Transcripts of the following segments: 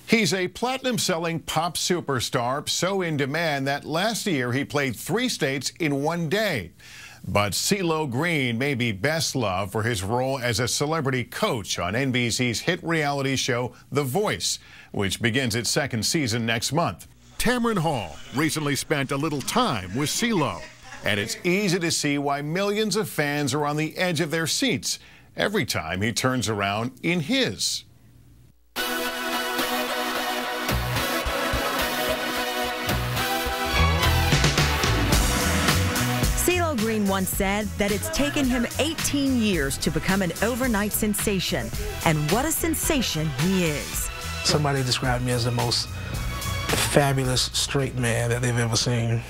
He's a platinum-selling pop superstar, so in demand that last year he played 3 states in one day. But CeeLo Green may be best loved for his role as a celebrity coach on NBC's hit reality show, The Voice, which begins its 2nd season next month. Tamron Hall recently spent a little time with CeeLo, and it's easy to see why millions of fans are on the edge of their seats every time he turns around in his. CeeLo Green once said that it's taken him 18 years to become an overnight sensation. And what a sensation he is. Somebody described me as the most fabulous straight man that they've ever seen.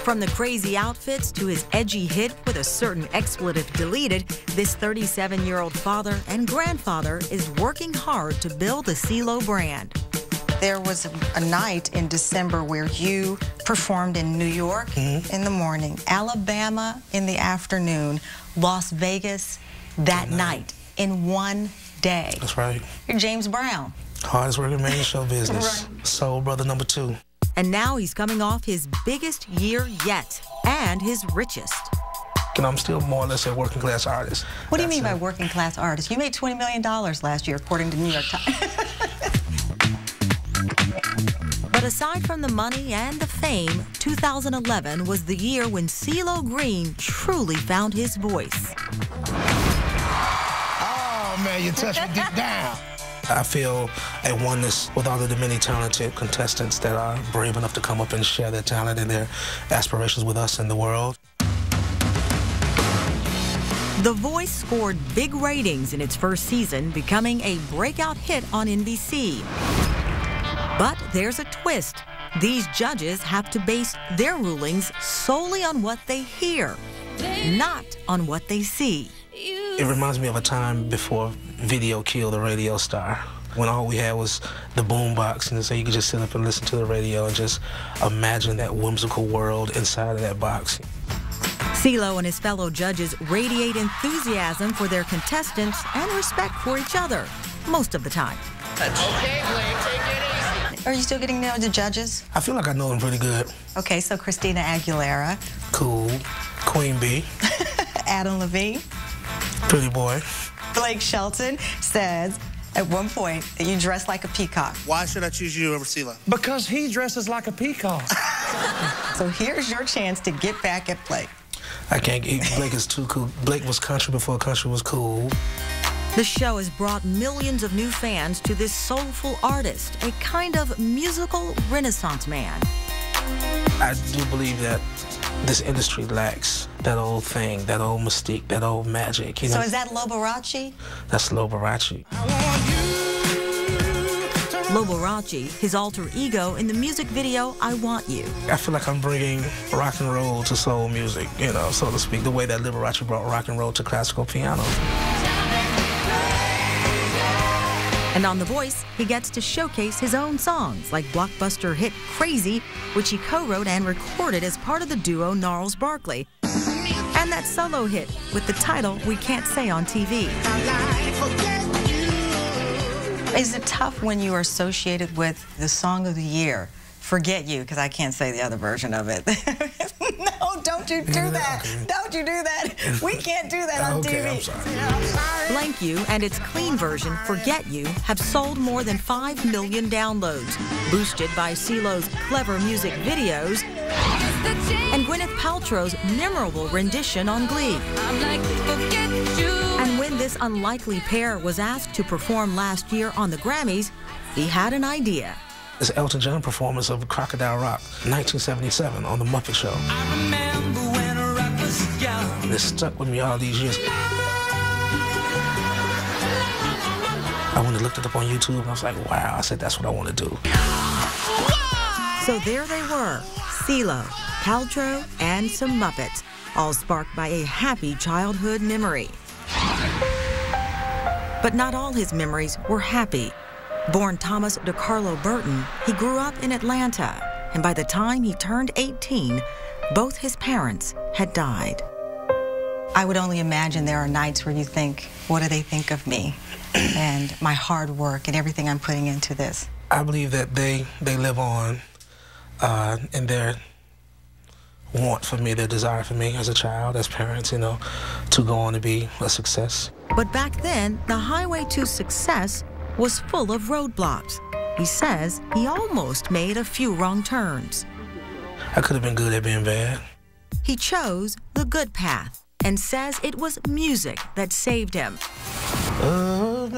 From the crazy outfits to his edgy hit with a certain expletive deleted, this 37-year-old father and grandfather is working hard to build the CeeLo brand. There was a night in December where you performed in New York in the morning, Alabama in the afternoon, Las Vegas that night in one day. That's right. You're James Brown. Hardest working man in show business. Right. Soul brother number 2. And now he's coming off his biggest year yet and his richest. And I'm still more or less a working class artist. What do you mean by working class artist? You made $20 million last year, according to New York Times. But aside from the money and the fame, 2011 was the year when CeeLo Green truly found his voice. Oh, man, you touched me deep down. I feel a oneness with all of the many talented contestants that are brave enough to come up and share their talent and their aspirations with us in the world. The Voice scored big ratings in its first season, becoming a breakout hit on NBC. But there's a twist. These judges have to base their rulings solely on what they hear, not on what they see. It reminds me of a time before video killed the radio star, when all we had was the boom box, and so you could just sit up and listen to the radio and just imagine that whimsical world inside of that box. CeeLo and his fellow judges radiate enthusiasm for their contestants and respect for each other, most of the time. Okay, Blake, take it easy. Are you still getting to know the judges? I feel like I know them pretty good. Okay, so Christina Aguilera. Cool. Queen Bee. Adam Levine. Pretty boy. Blake Shelton says at one point that you dress like a peacock. Why should I choose you over CeeLo? Because he dresses like a peacock. So here's your chance to get back at Blake. I can't get, Blake is too cool. Blake was country before country was cool. The show has brought millions of new fans to this soulful artist, a kind of musical renaissance man. I do believe that this industry lacks that old thing, that old mystique, that old magic. You know? So is that Liberace? That's Liberace. Liberace, his alter ego in the music video, I Want You. I feel like I'm bringing rock and roll to soul music, you know, so to speak, the way that Liberace brought rock and roll to classical piano. And on The Voice, he gets to showcase his own songs, like blockbuster hit Crazy, which he co-wrote and recorded as part of the duo Gnarls Barkley, and that solo hit with the title We Can't Say on TV. Is it tough when you are associated with the song of the year? Forget You, because I can't say the other version of it. No, don't you do that. Okay. Don't you do that. We can't do that on TV. I'm sorry. Blank You and its clean version, Forget You, have sold more than 5 million downloads, boosted by CeeLo's clever music videos and Gwyneth Paltrow's memorable rendition on Glee. And when this unlikely pair was asked to perform last year on the Grammys, he had an idea. It's Elton John performance of Crocodile Rock, 1977, on The Muppet Show. I remember when a rock was young. And it stuck with me all these years. I went and looked it up on YouTube, and I was like, wow, I said, that's what I want to do. So there they were, CeeLo, Paltrow, and some Muppets, all sparked by a happy childhood memory. But not all his memories were happy. Born Thomas DeCarlo Burton, he grew up in Atlanta, and by the time he turned 18, both his parents had died. I would only imagine there are nights where you think, what do they think of me and my hard work and everything I'm putting into this? I believe that they live on in their want for me, their desire for me as a child, as parents, you know, to go on to be a success. But back then, the highway to success was full of roadblocks. He says he almost made a few wrong turns. I could have been good at being bad. He chose the good path and says it was music that saved him.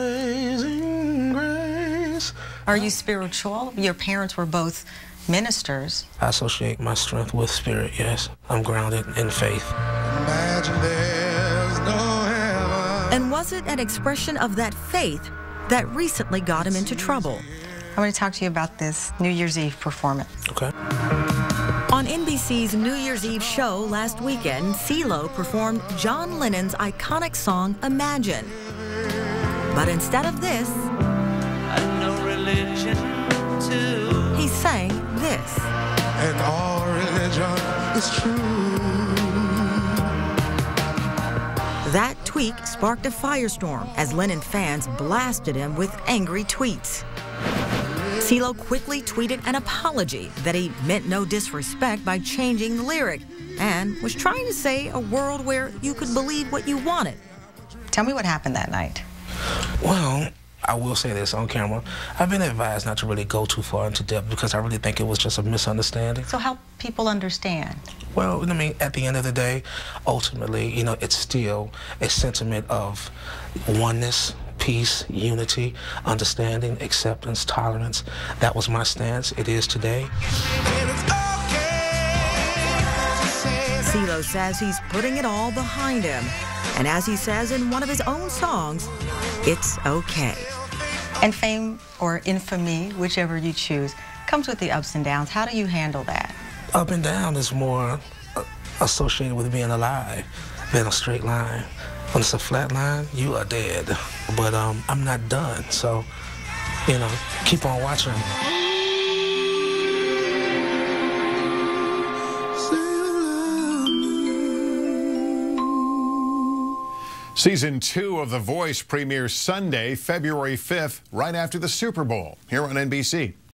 Amazing grace. Are you spiritual? Your parents were both ministers. I associate my strength with spirit, yes. I'm grounded in faith. Imagine there's no heaven. And was it an expression of that faith that recently got him into trouble? I want to talk to you about this New Year's Eve performance. Okay. On NBC's New Year's Eve show last weekend, cee-lo performed John Lennon's iconic song, Imagine. But instead of this, No religion too. he sang this. And all religion is true. That tweak sparked a firestorm as Lennon fans blasted him with angry tweets. cee-lo quickly tweeted an apology that he meant no disrespect by changing the lyric and was trying to say a world where you could believe what you wanted. Tell me what happened that night. Well, I will say this on camera. I've been advised not to really go too far into depth because I really think it was just a misunderstanding. So help people understand. Well, I mean, at the end of the day, ultimately, you know, it's still a sentiment of oneness, peace, unity, understanding, acceptance, tolerance. That was my stance. It is today. cee-lo says he's putting it all behind him. And as he says in one of his own songs, it's okay. And fame or infamy, whichever you choose, comes with the ups and downs. How do you handle that? Up and down is more associated with being alive than a straight line. When it's a flat line, you are dead. But I'm not done, so, you know, keep on watching. Season 2 of The Voice premieres Sunday, February 5th, right after the Super Bowl, here on NBC.